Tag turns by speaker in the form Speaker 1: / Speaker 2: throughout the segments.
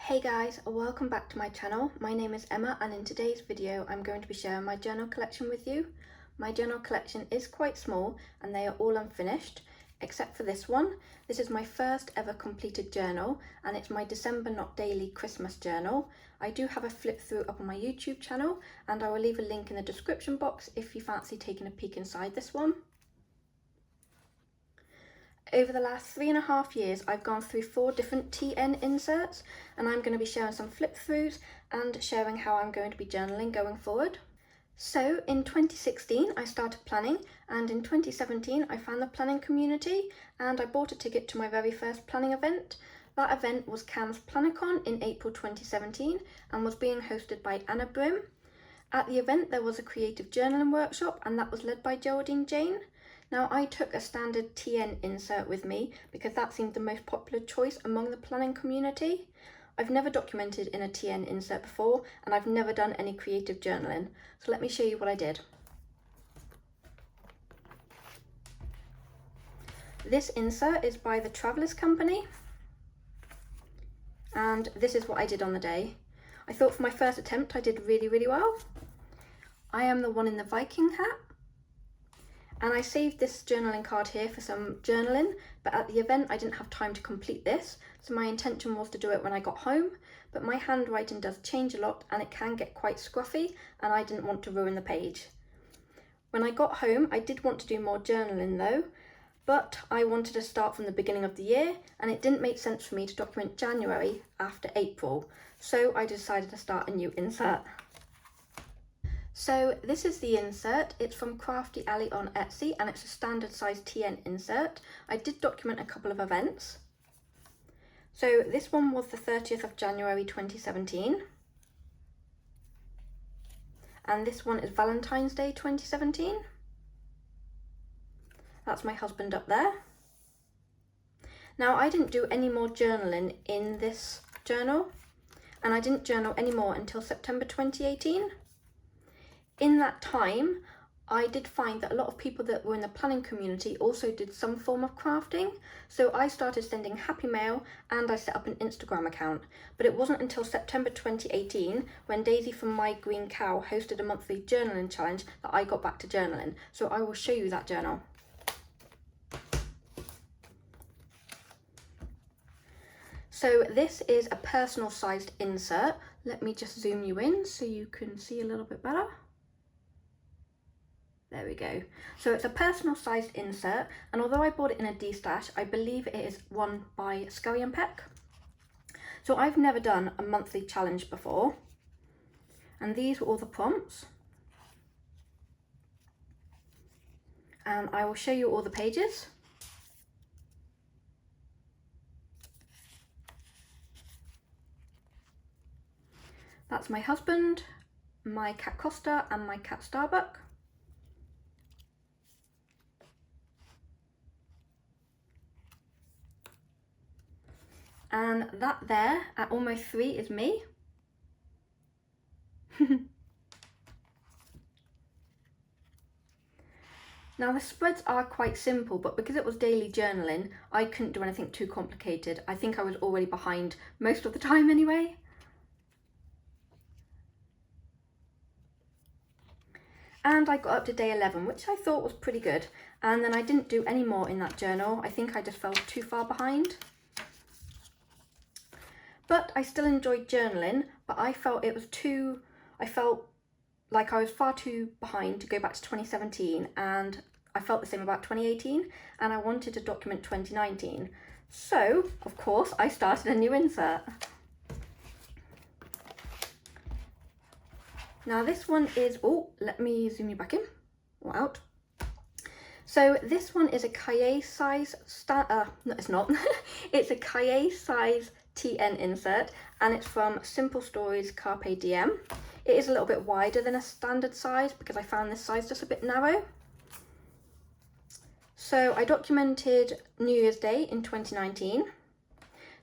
Speaker 1: Hey guys, welcome back to my channel. My name is Emma and in today's video I'm going to be sharing my journal collection with you. My journal collection is quite small and they are all unfinished, except for this one. This is my first ever completed journal and it's my December Not Daily Christmas journal. I do have a flip through up on my YouTube channel and I will leave a link in the description box if you fancy taking a peek inside this one. Over the last 3.5 years, I've gone through 4 different TN inserts and I'm going to be sharing some flip throughs and sharing how I'm going to be journaling going forward. So in 2016, I started planning and in 2017, I found the planning community and I bought a ticket to my very first planning event. That event was CAM's Plannercon in April 2017 and was being hosted by Anna Brim. At the event, there was a creative journaling workshop and that was led by Geraldine Jane. Now I took a standard TN insert with me because that seemed the most popular choice among the planning community. I've never documented in a TN insert before and I've never done any creative journaling. So let me show you what I did. This insert is by the Travellers Company and this is what I did on the day. I thought for my first attempt I did really well. I am the one in the Viking hat. And I saved this journaling card here for some journaling, but at the event I didn't have time to complete this, so my intention was to do it when I got home, but my handwriting does change a lot and it can get quite scruffy and I didn't want to ruin the page. When I got home I did want to do more journaling though, but I wanted to start from the beginning of the year and it didn't make sense for me to document January after April, so I decided to start a new insert. So this is the insert. It's from Crafty Alley on Etsy and it's a standard size TN insert. I did document a couple of events. So this one was the 30th of January 2017. And this one is Valentine's Day 2017. That's my husband up there. Now I didn't do any more journaling in this journal and I didn't journal anymore until September 2018. In that time, I did find that a lot of people that were in the planning community also did some form of crafting. So I started sending happy mail and I set up an Instagram account. But it wasn't until September 2018 when Daisy from My Green Cow hosted a monthly journaling challenge that I got back to journaling. So I will show you that journal. So this is a personal sized insert. Let me just zoom you in so you can see a little bit better. There we go. So it's a personal sized insert and although I bought it in a D-stash, I believe it is one by Scurry and Peck. So I've never done a monthly challenge before and these were all the prompts. And I will show you all the pages. That's my husband, my cat Costa and my cat Starbuck. And that there, at almost 3, is me. Now the spreads are quite simple, but because it was daily journaling, I couldn't do anything too complicated. I think I was already behind most of the time anyway. And I got up to day 11, which I thought was pretty good. And then I didn't do any more in that journal. I think I just fell too far behind. But I still enjoyed journaling, but I felt like I was far too behind to go back to 2017 and I felt the same about 2018 and I wanted to document 2019. So, of course, I started a new insert. Now this one is, oh, let me zoom you back in or out. So this one is a Cahiers size, no it's not, it's a Cahiers size TN insert and it's from Simple Stories Carpe Diem. It is a little bit wider than a standard size because I found this size just a bit narrow. So I documented New Year's Day in 2019.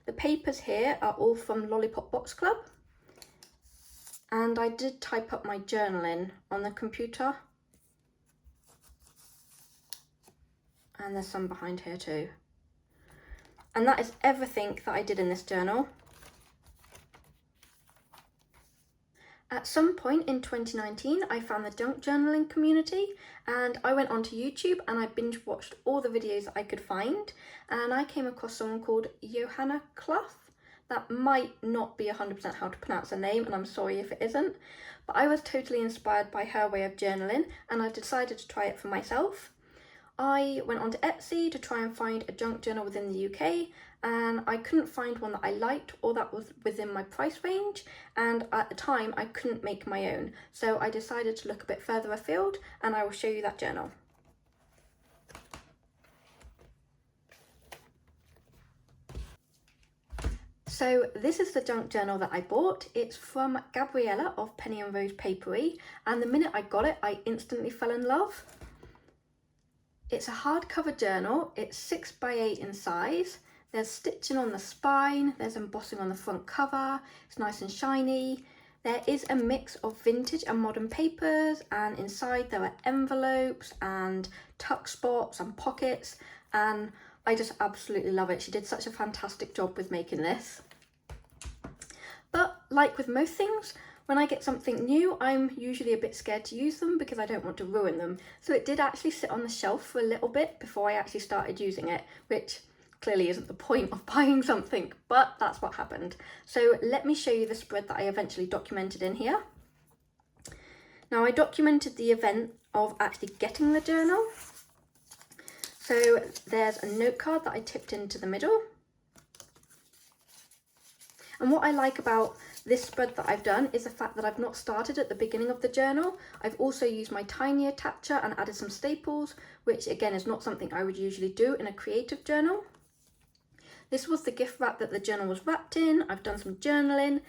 Speaker 1: The papers here are all from Lollipop Box Club. And I did type up my journaling on the computer. And there's some behind here too. And that is everything that I did in this journal. At some point in 2019, I found the junk journaling community and I went onto YouTube and I binge watched all the videos I could find, and I came across someone called Johanna Clough. That might not be 100% how to pronounce her name, and I'm sorry if it isn't, but I was totally inspired by her way of journaling and I decided to try it for myself. I went onto Etsy to try and find a junk journal within the UK, and I couldn't find one that I liked or that was within my price range, and at the time I couldn't make my own, so I decided to look a bit further afield and I will show you that journal. So this is the junk journal that I bought. It's from Gabriella of Penny and Rose Papery, and the minute I got it I instantly fell in love. It's a hardcover journal, it's 6x8 in size, there's stitching on the spine, there's embossing on the front cover, it's nice and shiny. There is a mix of vintage and modern papers, and inside there are envelopes and tuck spots and pockets, and I just absolutely love it. She did such a fantastic job with making this. But like with most things, when I get something new, I'm usually a bit scared to use them because I don't want to ruin them. So it did actually sit on the shelf for a little bit before I actually started using it, which clearly isn't the point of buying something, but that's what happened. So let me show you the spread that I eventually documented in here. Now I documented the event of actually getting the journal. So there's a note card that I tipped into the middle. And what I like about this spread that I've done is the fact that I've not started at the beginning of the journal. I've also used my tiny attacher and added some staples, which again is not something I would usually do in a creative journal. This was the gift wrap that the journal was wrapped in. I've done some journaling,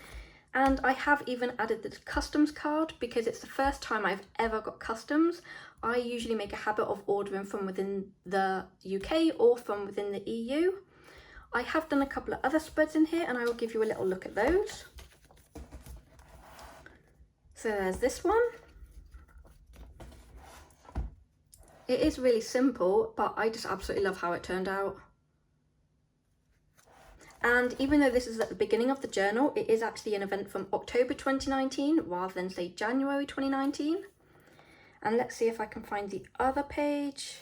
Speaker 1: and I have even added the customs card because it's the first time I've ever got customs. I usually make a habit of ordering from within the UK or from within the EU. I have done a couple of other spreads in here and I will give you a little look at those. So there's this one. It is really simple, but I just absolutely love how it turned out. And even though this is at the beginning of the journal, it is actually an event from October 2019 rather than say January 2019. And let's see if I can find the other page.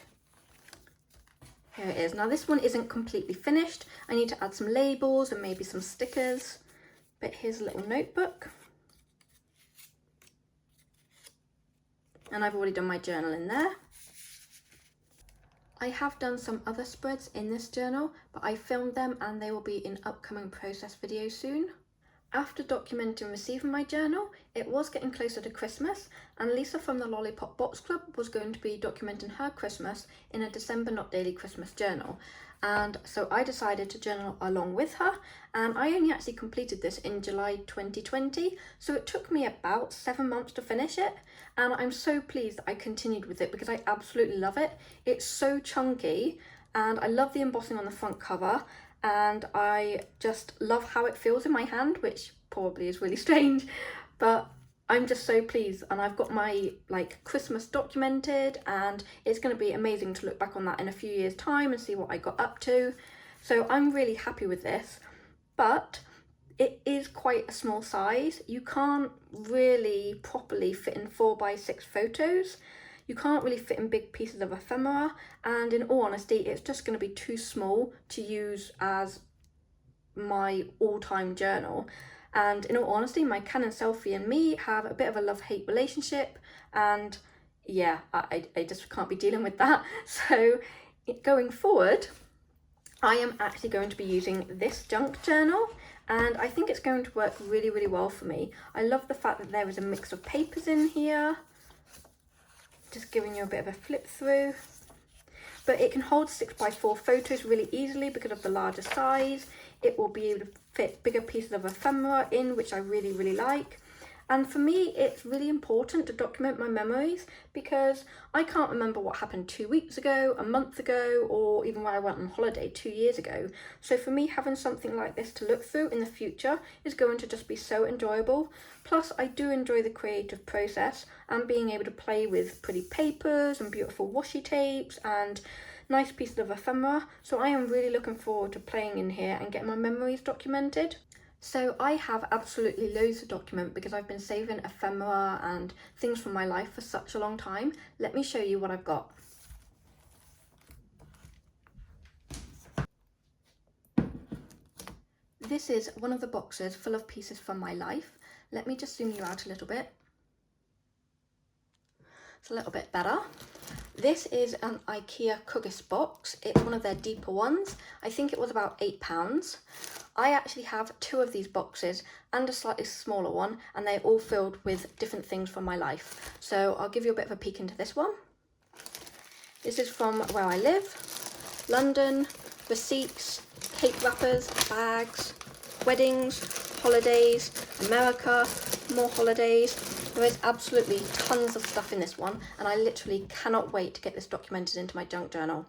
Speaker 1: Here it is. Now this one isn't completely finished. I need to add some labels and maybe some stickers, but here's a little notebook. And I've already done my journal in there. I have done some other spreads in this journal, but I filmed them and they will be in upcoming process videos soon. After documenting receiving my journal, it was getting closer to Christmas, and Lisa from the Lollipop Box Club was going to be documenting her Christmas in a December Not Daily Christmas journal. And so I decided to journal along with her, and I only actually completed this in July 2020, so it took me about 7 months to finish it, and I'm so pleased that I continued with it because I absolutely love it. It's so chunky, and I love the embossing on the front cover, and I just love how it feels in my hand, which probably is really strange, but I'm just so pleased. And I've got my Christmas documented, and it's going to be amazing to look back on that in a few years' time and see what I got up to. So I'm really happy with this, but it is quite a small size. You can't really properly fit in 4x6 photos. You can't really fit in big pieces of ephemera, and in all honesty, it's just going to be too small to use as my all-time journal. And in all honesty, my Canon Selphy and me have a bit of a love-hate relationship, and yeah, I just can't be dealing with that. So going forward, I am actually going to be using this junk journal, and I think it's going to work really, really well for me. I love the fact that there is a mix of papers in here, just giving you a bit of a flip through, but it can hold 6x4 photos really easily because of the larger size. It will be able to fit bigger pieces of ephemera in, which I really, really like. And for me, it's really important to document my memories because I can't remember what happened 2 weeks ago, a month ago, or even when I went on holiday 2 years ago. So for me, having something like this to look through in the future is going to just be so enjoyable. Plus, I do enjoy the creative process and being able to play with pretty papers and beautiful washi tapes and nice pieces of ephemera. So I am really looking forward to playing in here and getting my memories documented. So I have absolutely loads to document because I've been saving ephemera and things from my life for such a long time. Let me show you what I've got. This is one of the boxes full of pieces from my life. Let me just zoom you out a little bit. It's a little bit better. This is an IKEA Kugis box. It's one of their deeper ones. I think it was about £8. I actually have 2 of these boxes and a slightly smaller one, and they're all filled with different things from my life. So I'll give you a bit of a peek into this one. This is from where I live, London, receipts, cake wrappers, bags, weddings, holidays, America, more holidays. There is absolutely tons of stuff in this one, and I literally cannot wait to get this documented into my junk journal.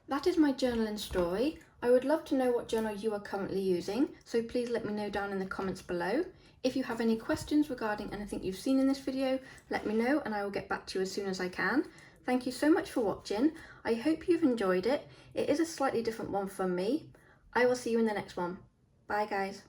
Speaker 1: That is my journaling story. I would love to know what journal you are currently using, so please let me know down in the comments below. If you have any questions regarding anything you've seen in this video, let me know and I will get back to you as soon as I can. Thank you so much for watching. I hope you've enjoyed it. It is a slightly different one from me. I will see you in the next one. Bye guys.